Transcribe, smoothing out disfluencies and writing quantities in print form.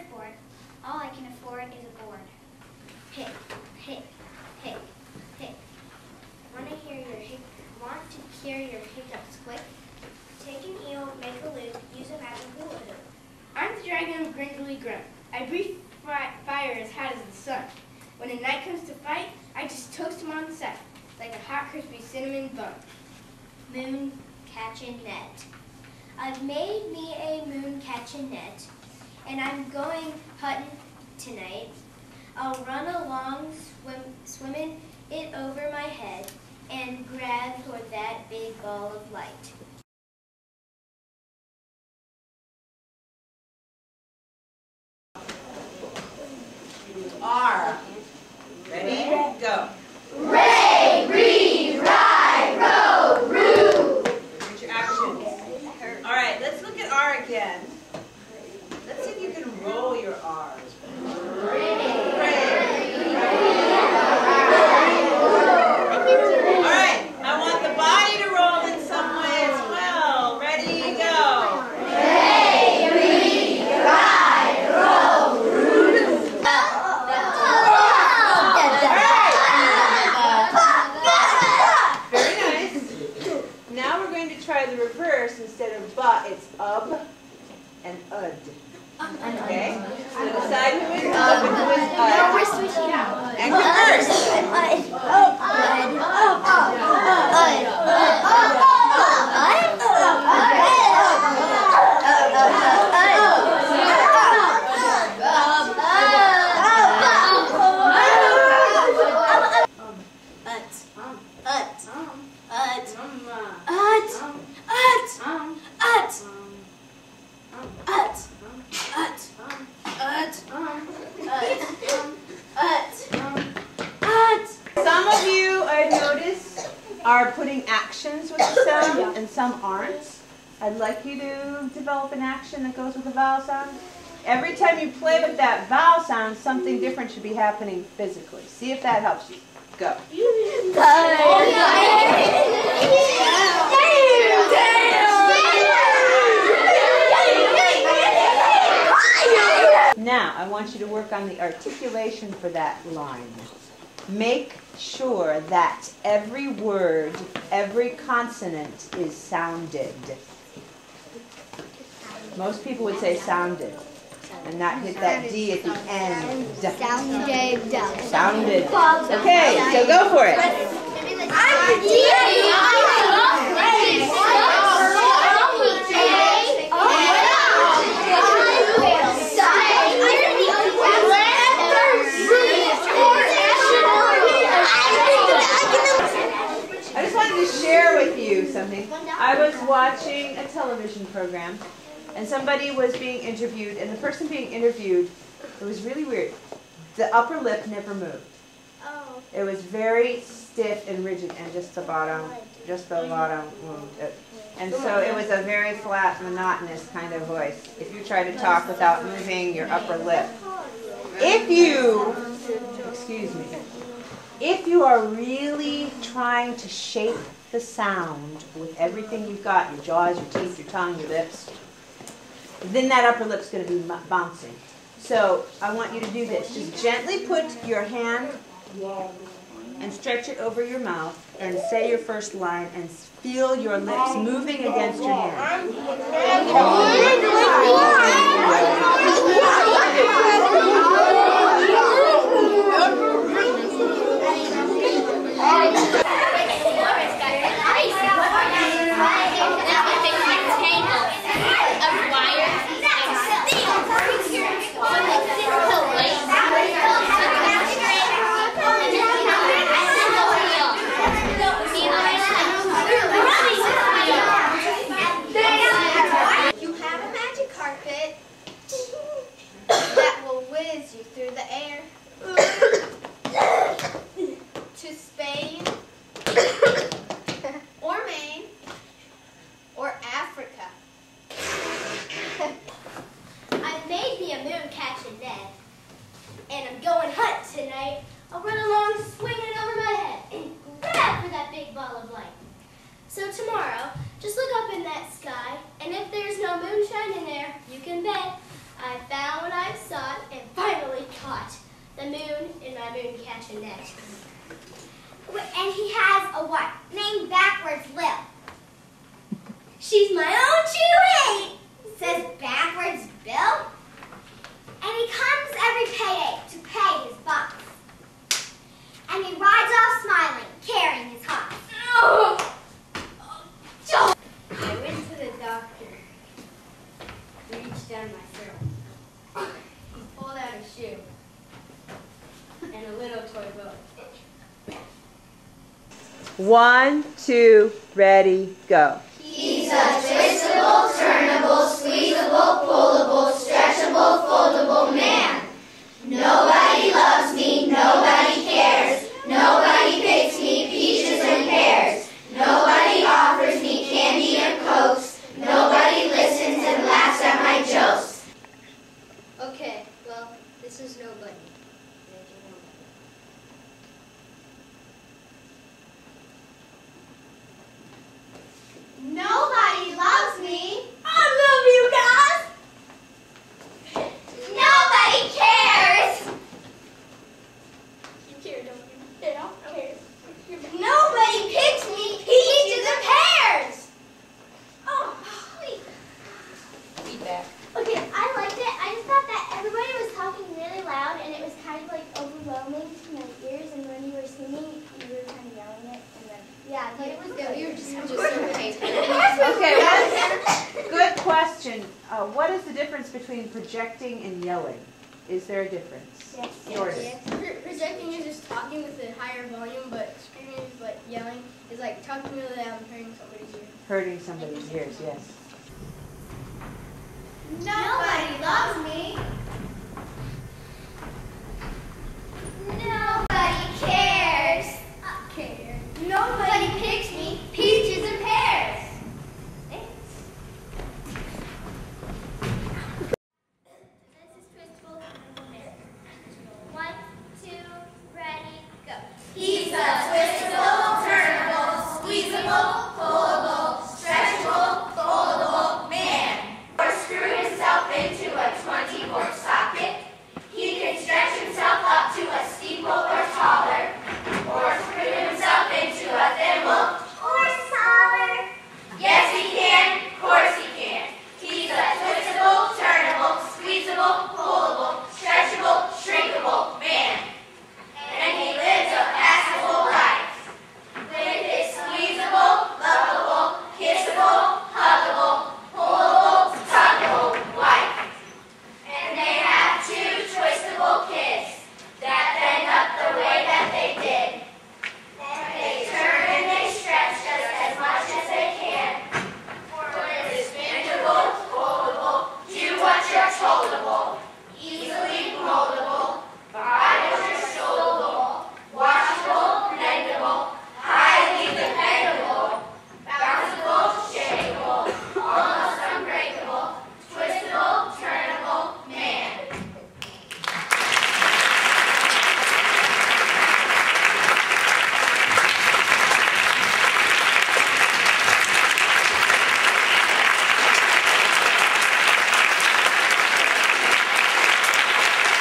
surfboard. All I can afford is a board. Pick, pick, pick, pick. Want to hear your hiccups quick? Take an eel, make a loop, use a magic hula hoop. I'm the dragon of Gringly Grunt. I breathe fire as hot as the sun. When the night comes to fight, I just toast him on the side, like a hot, crispy cinnamon bun. Moon catching net. I've made me a moon catching net, and I'm going hunting tonight. I'll run along, swimming it over my head, and grab for that big ball of light. R. Ready? Go. Ray, read, ride, row, roo. Here's your actions. All right, let's look at R again. Let's see if you can roll your R's. All right, I want the body to roll in some way as well. Ready? Go. Ray, read, ride, row, roo. Very nice. Now we're going to try the reverse. Instead of but, it's ub and ud. Okay? So decide who is ub and who is ud. And reverse. Some of you, I notice, are putting actions with the sound, and some aren't. I'd like you to develop an action that goes with the vowel sound. Every time you play with that vowel sound, something different should be happening physically. See if that helps you. Go. Now, I want you to work on the articulation for that line. Make sure that every word, every consonant is sounded. Most people would say sounded and not hit that D at the end. Sounded. Sounded. Okay, so go for it. I'm I just wanted to share with you something. I was watching a television program, and somebody was being interviewed, and the person being interviewed, it was really weird. The upper lip never moved. Oh. It was very stiff and rigid, and just the bottom moved. And so it was a very flat, monotonous kind of voice. If you try to talk without moving your upper lip. If you, excuse me, if you are really trying to shape the sound with everything you've got, your jaws, your teeth, your tongue, your lips, then that upper lip's going to be bouncing. So I want you to do this. Just gently put your hand and stretch it over your mouth and say your first line and feel your lips moving against your hand. You have a magic carpet that will whiz you through the air to Spain or Maine or Africa. I've made me a moon catching net, and I'm going hunt tonight. I'll run along, swinging it over my head, and grab for that big ball of light. So tomorrow, just look up in that sky, and if there's no moonshine in there, you can bet I found what I saw. my moon catching net. And he has a what? Named backwards Lil. She's my own chewy. Says backwards Bill. And he comes every payday to pay his bucks. And he rides off smiling, carrying his hops. I went to the doctor. He reached down my throat. He pulled out a shoe and a little toy boat. 1, 2, ready, go. He's a twistable, turnable, squeezable, pullable, stretchable, foldable man. Nobody loves me, nobody cares. Nobody picks me peaches and pears. Nobody offers me candy and cokes. Nobody listens and laughs at my jokes. Okay, well, this is nobody. Nobody loves me. I love you guys. Nobody cares. You care, don't you? Yeah, I care. Nobody picks me peaches and pears. Oh, sweet. Feedback. Okay, I liked it. I just thought that everybody was talking really loud and it was kind of like overwhelming to my ears, and when you were singing, you were kind of yelling it, and then, yeah, but it was good. We were just so painful. Okay, good question. What is the difference between projecting and yelling? Is there a difference? Yes. Jordan. Projecting is just talking with a higher volume, but screaming, but yelling is like talking really loud and hurting somebody's ear. Hurting somebody's ears, yes. Nobody loves me.